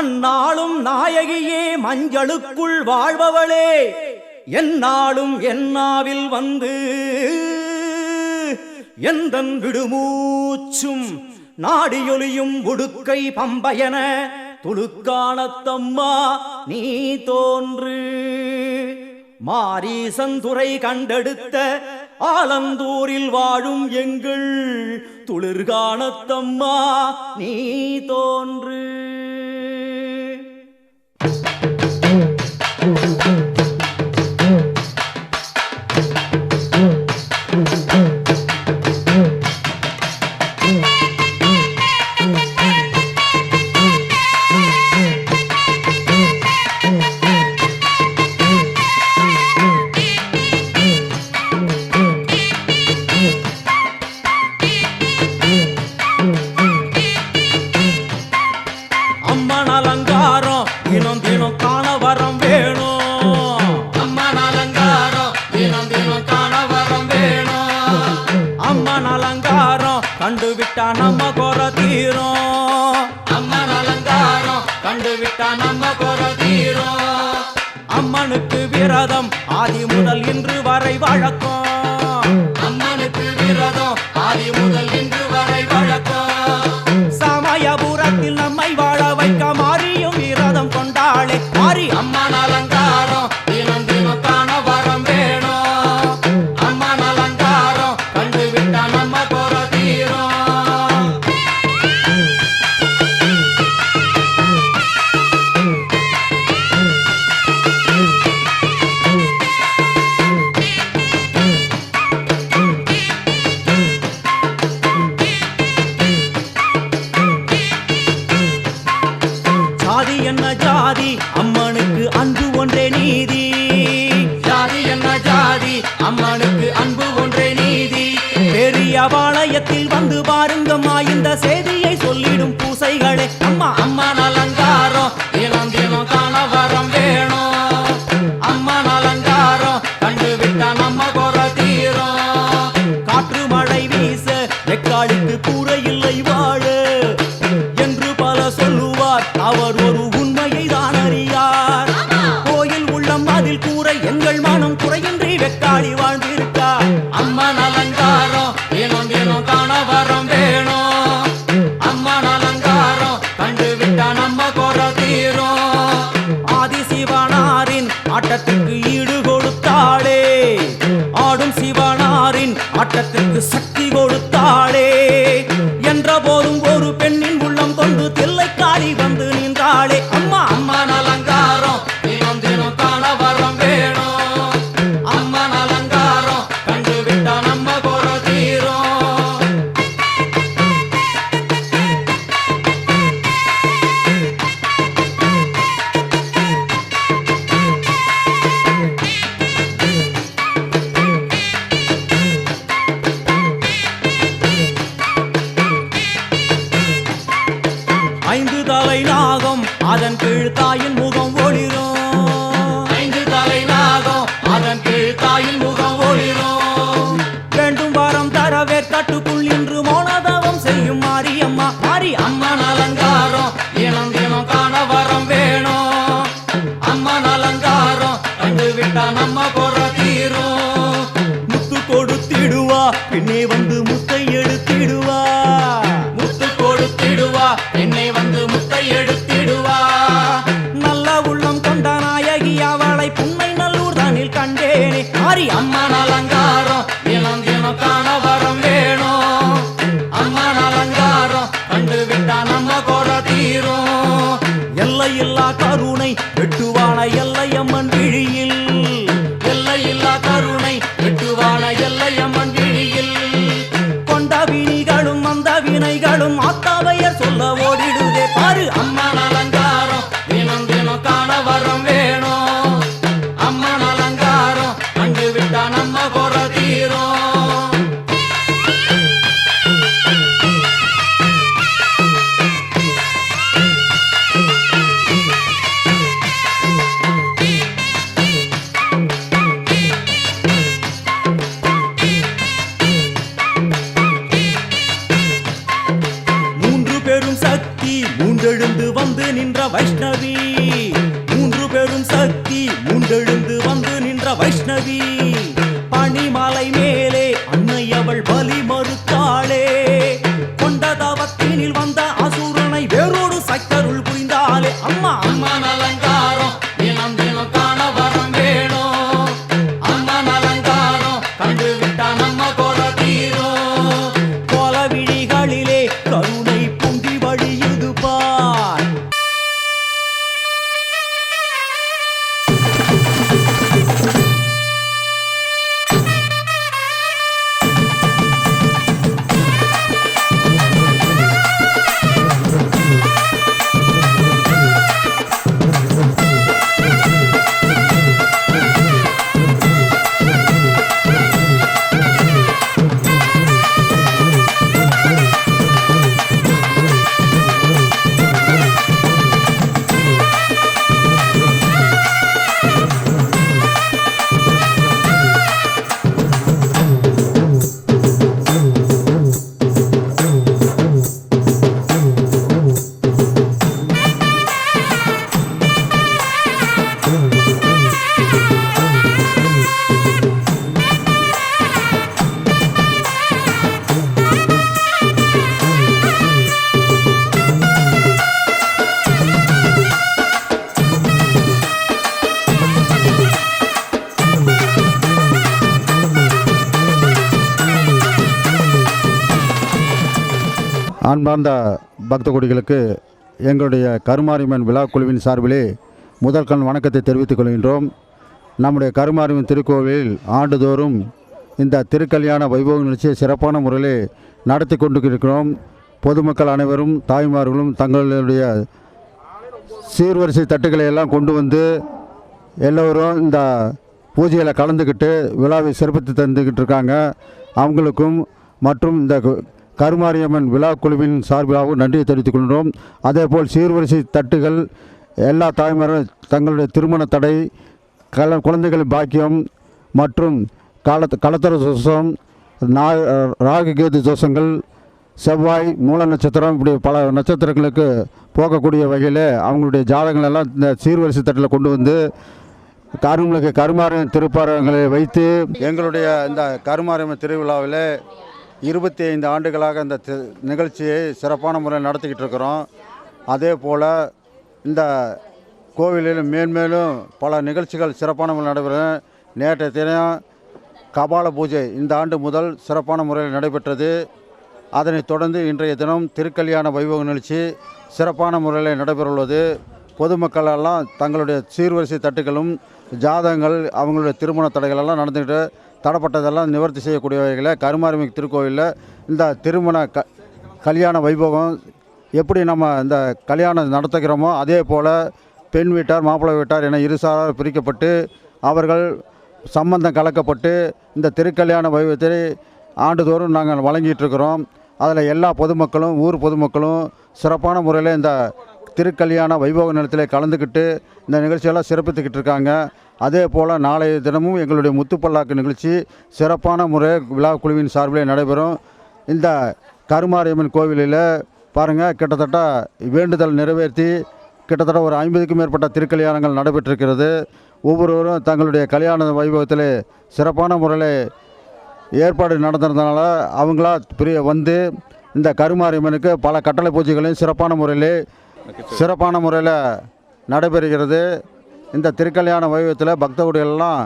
மண்ணாளும் நாயகியே மஞ்சளுக்குள் வாழ்பவளே என்னாலும் என்னாவில் வந்து எந்தன் விடுமூச்சும் நாடியொலியும் உடுக்கை பம்பயன துளுக்கானத்தம்மா நீ தோன்று. மாரீசந்துரை கண்டெடுத்த ஆலந்தூரில் வாழும் எங்கள் துளிர்கானத்தம்மா நீ தோன்று. கண்டுவிட்டா நம்ம குற தீரும். அம்மன் அலங்காரம் கண்டுவிட்டா நம்ம குற தீரும். அம்மனுக்கு விரதம் ஆதி முதல் இன்று வரை வழக்கம். அம்மனுக்கு விரதம் ஆதி முதல் இன்று வரை வழக்கம். சமயபுரத்தில் நம்மை வாழ வைக்க மாறியும் விரதம் கொண்டாளே மாறி அம்மன் அலங்காரம் தினம் தினம் காண வரம் வேணும். அம்மன் அலங்காரம் கண்டுவிட்டா நம்ம குற என்ன ஜாதி அம்மனுக்கு அன்பு ஒன்றே நீதி. ஜாதி என்ன ஜாதி அம்மனுக்கு அன்பு ஒன்றே நீதி. பெரிய பாளையத்தில் வந்து பாருங்கம்மா இந்த செய்தியை சொல்லிடும் பூசைகளே. அம்மா அம்மன் அலங்காரம் தினம் தினம் காண வரம் வேணும். அம்மன் அலங்காரம் கண்டுவிட்டா நம்ம குற தீரும். காற்று மழை வீச வெக்காளுக்கு கூரை இல்லை வாழ என்று பல சொல்லுவார். அவர் ஒரு உண்மையை தான் அறியார். கோயில் உள்ளம் அதில் கூரை எங்கள் மனம் குறையின்றி வெக்காளி வாழ்ந்திருக்கார். அம்மன் அலங்காரம் தினம் தினம் காண வரம் வேணும். அம்மன் அலங்காரம் கண்டுவிட்டா நம்ம குற தீரும். ஆதி சிவனாரின் ஆட்டத்துக்கு ஈடு கொடுத்தாளே. ஆடும் சிவனாரின் ஆட்டத்துக்கு சக்தி கொடுத்தாளே. என்ற போதும் ஒரு பெண்ணின் உள்ளம் கொண்டு தில்லைக்காளி வந்து நின்றாளே. அம்மா அம்மன் அலங்காரம் தினம் தினம் காண வரம் வேணும். அம்மன் அலங்காரம் கண்டுவிட்டா நம்ம குற தீரும். ஐந்து தலை நாகம் அதன் கீழ் தாயின் முகம் ஒளிரும். ஐந்து தலை நாகம் அதன் கீழ் தாயின் முகம் ஒளிரும். வேண்டும் வரம் தரவே கட்டுக்குள் இன்று மௌனதவம் செய்யும் மாரியம்மா மாறி அம்மன் அலங்காரம் தினம் தினம் காண வரம் வேணும். அம்மன் அலங்காரம் கண்டுவிட்டா நம்ம குற தீரும். முத்து கொடுத்திடுவா பின்னே வந்து முத்தை எடுத்திடுவா. முத்து கொடுத்திடுவா என்னை வந்து முத்தை எடுத்திடுவா. நல்ல உள்ளம் கொண்ட நாயகி அவளை புன்னை நல்லூர் தானில் கண்டேனே மாறி அம்மன் அலங்காரம் தினம் தினம் காண வரம் வேணும். அம்மன் அலங்காரம் கண்டுவிட்டா நம்ம குற தீரும். எல்லையில்லா கருணை வெட்டுவான எல்லையம்மன் விழியில். எல்லையில்லா கருணை வெட்டுவான எல்லையம்மன் விழியில். கொண்ட வினிகளும் அந்த வினைகளும் ஆத்தாவையர் சொல்ல ஓடிடுதே பாரு அம்மன் அலங்காரம் தினம் தினம் காண வரம் வேணும். அம்மன் அலங்காரம் கண்டுவிட்டா நம்ம குற தீரும். வைஷ்ணவி, 3 பேரும் சக்தி மூண்டெழுந்து வந்து நின்ற வைஷ்ணவி. பனிமலை மேலே அன்னை அவள் பலி மறுத்தாளே, கொண்ட தவத்தினில் வந்த அசுரனை வேரோடு சக்கருள் புரிந்தாளே. அம்மா அம்மா அலங்காரம் தினம் தினம் காண வரம் வேணும். அம்மா அலங்காரம் கண்டு விட்டா நம்ம கோல தீரும். கோல விழிகளிலே கருணை பொங்கி வழியுது பார். அன்பார்ந்த பக்த கொடிகளுக்கு எங்களுடைய கருமாரியம்மன் விழா குழுவின் சார்பிலே முதல் கண் வணக்கத்தை தெரிவித்துக் கொள்கின்றோம். நம்முடைய கருமாரியம்மன் திருக்கோவிலில் ஆண்டுதோறும் இந்த திருக்கல்யாண வைபவ நிகழ்ச்சியை சிறப்பான முறையில் நடத்தி கொண்டிருக்கிறோம். பொதுமக்கள் அனைவரும் தாய்மார்களும் தங்களுடைய சீர்வரிசை தட்டுக்களை எல்லாம் கொண்டு வந்து எல்லோரும் இந்த பூஜையில் கலந்துக்கிட்டு விழாவை சிறப்பித்து தந்துக்கிட்டு இருக்காங்க. அவங்களுக்கும் மற்றும் இந்த கருமாரியம்மன் விழா குழுவின் சார்பிலாகவும் நன்றியை தெரிவித்துக் கொள்கிறோம். அதேபோல் சீர்வரிசை தட்டுகள் எல்லா தாய்மாரும் தங்களுடைய திருமண தடை, குழந்தைகளின் பாக்கியம் மற்றும் களத்திர தோஷம், ராகு கேது தோஷங்கள், செவ்வாய், மூல நட்சத்திரம், இப்படி பல நட்சத்திரங்களுக்கு போகக்கூடிய வகையில் அவங்களுடைய ஜாதகங்கள் எல்லாம் இந்த சீர்வரிசை தட்டில் கொண்டு வந்து அவங்களுக்கு கருமாரியம்மன் திருப்பாரங்களை வைத்து எங்களுடைய இந்த கருமாரியம்மன் திருவிழாவில் 25 ஆண்டுகளாக இந்த நிகழ்ச்சியை சிறப்பான முறையில் நடத்திக்கிட்டு இருக்கிறோம். அதே போல் இந்த கோவிலில் மேன்மேலும் பல நிகழ்ச்சிகள் சிறப்பான முறையில் நடைபெறும். நேற்றைய தினம் கபால பூஜை இந்த ஆண்டு முதல் சிறப்பான முறையில் நடைபெற்றது. அதனைத் தொடர்ந்து இன்றைய தினம் திருக்கல்யாண வைபவ நிகழ்ச்சி சிறப்பான முறையில் நடைபெறவுள்ளது. பொதுமக்கள் எல்லாம் தங்களுடைய சீர்வரிசை தட்டுகளும் ஜாதகங்கள் அவங்களுடைய திருமண தடைகளெல்லாம் நடந்துக்கிட்டு தடப்பட்டதெல்லாம் நிவர்த்தி செய்யக்கூடிய வகையில் கருமாரியம்மன் திருக்கோவிலில் இந்த திருமண கல்யாண வைபவம் எப்படி நம்ம இந்த கல்யாணம் நடத்துகிறோமோ அதே போல் பெண் வீட்டார் மாப்பிள்ளை வீட்டார் என இருசாரார் பிரிக்கப்பட்டு அவர்கள் சம்பந்தம் கலக்கப்பட்டு இந்த திருக்கல்யாண வைபவத்தை ஆண்டுதோறும் நாங்கள் வழங்கிட்டுருக்கிறோம். அதில் எல்லா பொதுமக்களும் ஊர் பொதுமக்களும் சிறப்பான முறையில் இந்த திருக்கல்யாண வைபவ நிலத்தில் கலந்துக்கிட்டு இந்த நிகழ்ச்சியெல்லாம் சிறப்பித்துக்கிட்டு இருக்காங்க. அதே போல் நாளைய தினமும் எங்களுடைய முத்துப்பல்லாக்கு நிகழ்ச்சி சிறப்பான முறை விழா குழுவின் சார்பில் நடைபெறும். இந்த கருமாரியம்மன் கோவிலில் பாருங்கள், கிட்டத்தட்ட வேண்டுதல் நிறைவேற்றி கிட்டத்தட்ட ஒரு 50க்கும் மேற்பட்ட திருக்கல்யாணங்கள் நடைபெற்றிருக்கிறது. ஒவ்வொருவரும் தங்களுடைய கல்யாண வைபவத்தில் சிறப்பான முறையில் ஏற்பாடு நடந்ததுனால அவங்களா வந்து இந்த கருமாரியம்மனுக்கு பல கட்டளை பூஜைகளையும் சிறப்பான முறையில் நடைபெறுகிறது. இந்த திருக்கல்யாண வைபவத்தில் பக்தகுடிகளெல்லாம்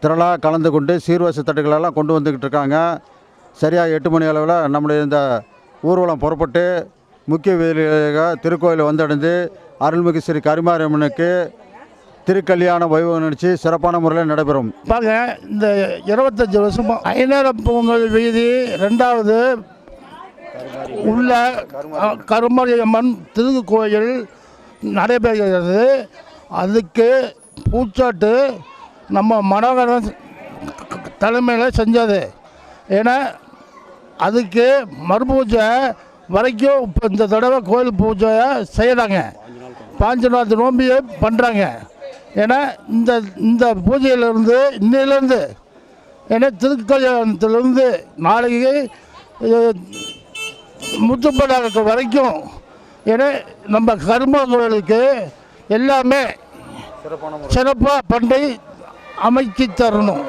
திரளாக கலந்து கொண்டு சீர்வரிசை தட்டுகளெல்லாம் கொண்டு வந்துக்கிட்டு இருக்காங்க. சரியாக 8 மணி அளவில் நம்முடைய இந்த ஊர்வலம் புறப்பட்டு முக்கிய வீதியாக திருக்கோயிலை வந்தடைந்து அருள்மிகு ஸ்ரீ கருமாரியம்மனுக்கு திருக்கல்யாண வைபவ நிகழ்ச்சி சிறப்பான முறையில் நடைபெறும். பாருங்க, இந்த 25 வருஷமாக ஐநேரம் பொங்கல் வீதி 2வது உள்ள கருமாரியம்மன் திருக்கோயில் நடைபெறுகிறது. அதுக்கு பூச்சாட்டு நம்ம மனோகரன் தலைமையில் செஞ்சது. ஏன்னா அதுக்கு மறுபூஜை வரைக்கும் இப்போ இந்த தடவை கோயில் பூஜையை செய்கிறாங்க. 5 நாள் நோம்பியை பண்ணுறாங்க. ஏன்னா இந்த பூஜையிலேருந்து இன்னிலேருந்து ஏன்னா திருக்கல்யாணத்திலேருந்து நாளைக்கு முத்துப்படாத வரைக்கும் என நம்ம கரும கோயிலுக்கு எல்லாமே சிறப்பாக பண்டை அமைச்சு தரணும்.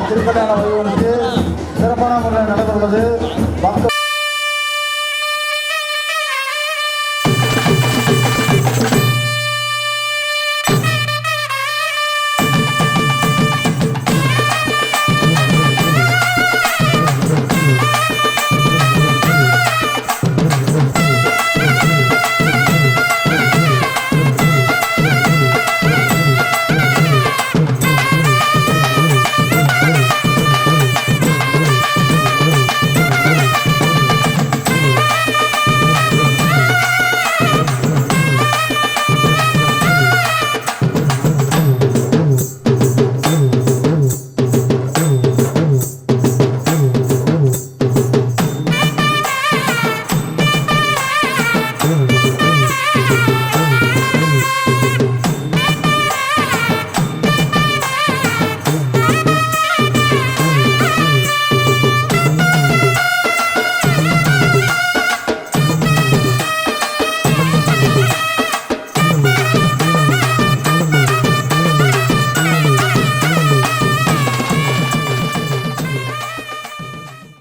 திருக்கல்யாண வைபவனுக்கு சிறப்பான முறையில் நடைபெறுவது